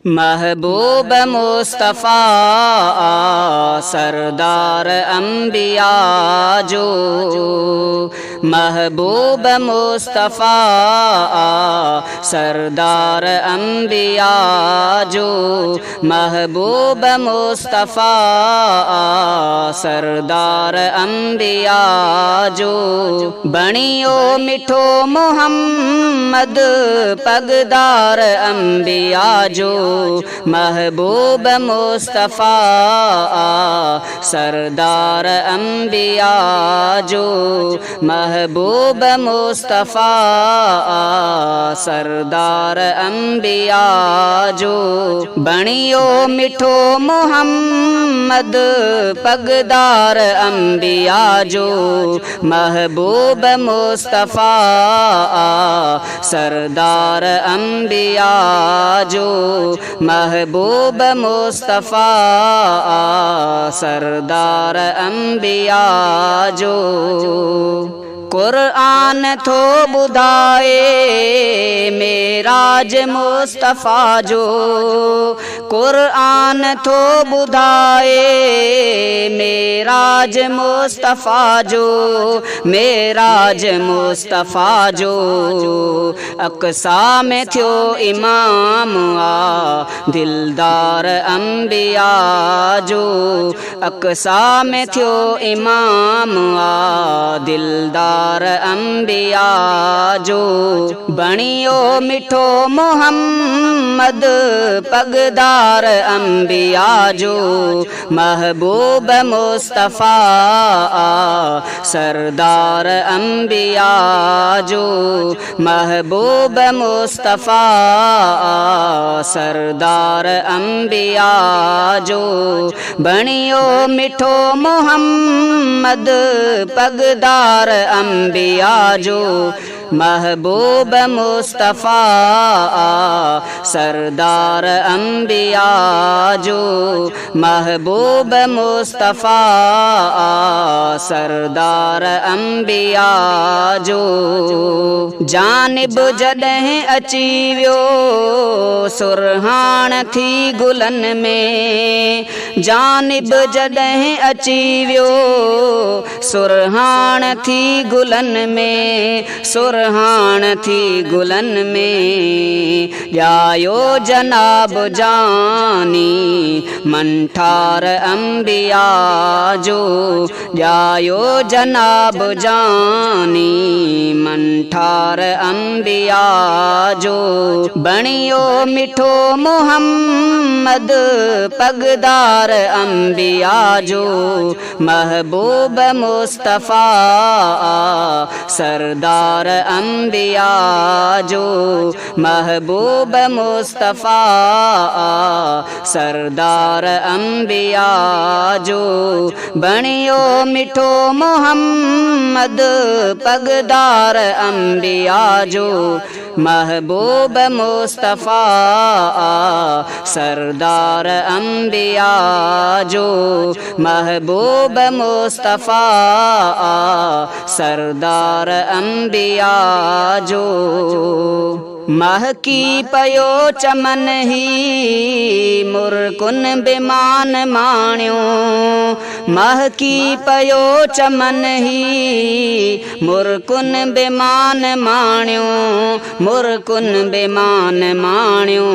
महबूब मुस्तफ़ा सरदार अंबिया जो, महबूब मुस्तफ़ा सरदार अंबिया जो, महबूब मुस्तफ़ा सरदार अंबिया जो। बणियो मिठो मोहम्मद पगदार अंबिया जो, महबूब मुस्तफ़ा सरदार अंबिया जो, महबूब मुस्तफ़ा सरदार अंबिया जो। बणियो मिठो मोहम्मद पगदार अंबिया जो, महबूब मुस्तफ़ा सरदार अंबिया जो, महबूब मुस्तफ़ा सरदार अंबिया जो। कुरान थो ॿुधाए मेराज मुस्तफ़ा जो, कुरान थो ॿुधाए मेराज मुस्तफ़ा जो, मेराज मुस्तफ़ा जो। अक़सा में थियो इमाम आ दिलदार अंबिया जो, अक़सा में थियो इमाम आ दिलदार अंबिया जो। बणियो मिठो मोहम्मद पगदार अंबिया जो, महबूब मुस्तफ़ा सरदार अंबिया जो, महबूब मुस्तफ़ा सरदार अंबिया जो। बणियो मिठो मोहम्मद पगदार अंबिया जो, महबूब मुस्तफ़ा सरदार अंबिया जो, महबूब मुस्तफ़ा सरदार अंबिया जो। जानिब जॾहिं अची वियो सुरहान थी गुलन में, जानिब जॾहिं अची वियो सुरहान थी गुलन में, सुरहान थी गुलन में। ॼायो जनाब जानी मंठार अंबिया जो, ॼायो जनाब जानी मंठार अंबिया जो। बणियो मिठो मोहम्मद पगदार अंबिया जो, महबूब मुस्तफ़ा सरदार अंबिया जो, महबूब मुस्तफ़ा सरदार अंबिया जो। बणियो मिठो मोहम्मद पगदार अंबिया जो, महबूब मुस्तफ़ा सरदार अंबिया जो, महबूब मुस्तफ़ा सरदार अंबिया जो। महकी पयो चमन ही मुरकुन बिमान माण्यो, महकी पयो चमन ही मुरकुन बिमान माण्यो, मुरकुन बिमान माण्यो।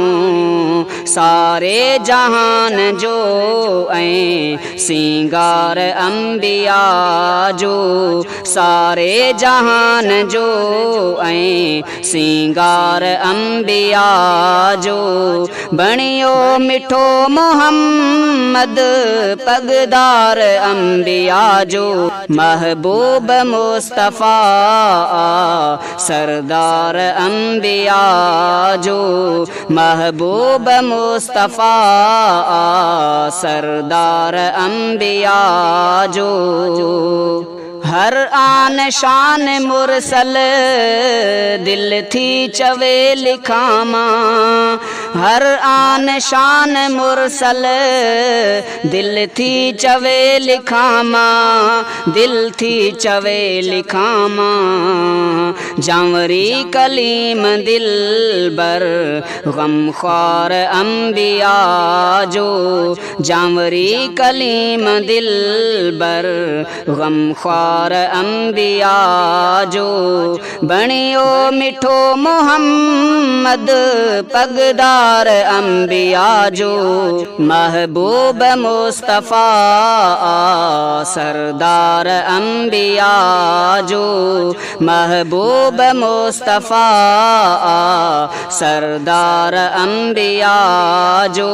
सारे जहान जो ऐं सिंगार अंबिया जो, सारे जहान जो ऐं सिंगार अंबिया जो। बणियो मिठो मोहम्मद पगदार अंबिया जो, महबूब मुस्तफ़ा सरदार अंबिया जो, महबूब मुस्तफ़ा सरदार अंबिया जो। हर आन शान मुरसल दिल थी चवे लिखामा हर आन शान मुरसल दिल थी चवे लिखामा दिल थी चवे लिखामा जावरी कलीम दिल बर गम ख्वार अम्बिया जो जावरी कलीम दिल बर गम ख्वार अम्बिया जो बणियो मिठो मोहम्मद पगदार अम्बिया जो महबूब मुस्तफ़ा सरदार अम्बिया जो महबूब मुस्तफ़ा सरदार अम्बिया जो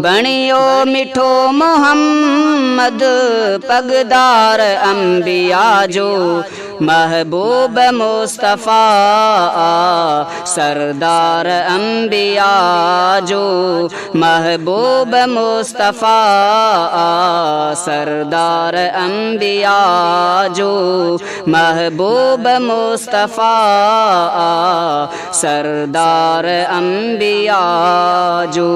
बणियो मिठो मोहम्मद पगदार अम्बिया जो महबूब मुस्तफ़ा सरदार अम्बिया जो महबूब मुस्तफ़ा सरदार अम्बिया जो महबूब मुस्तफ़ा सरदार अम्बिया जो।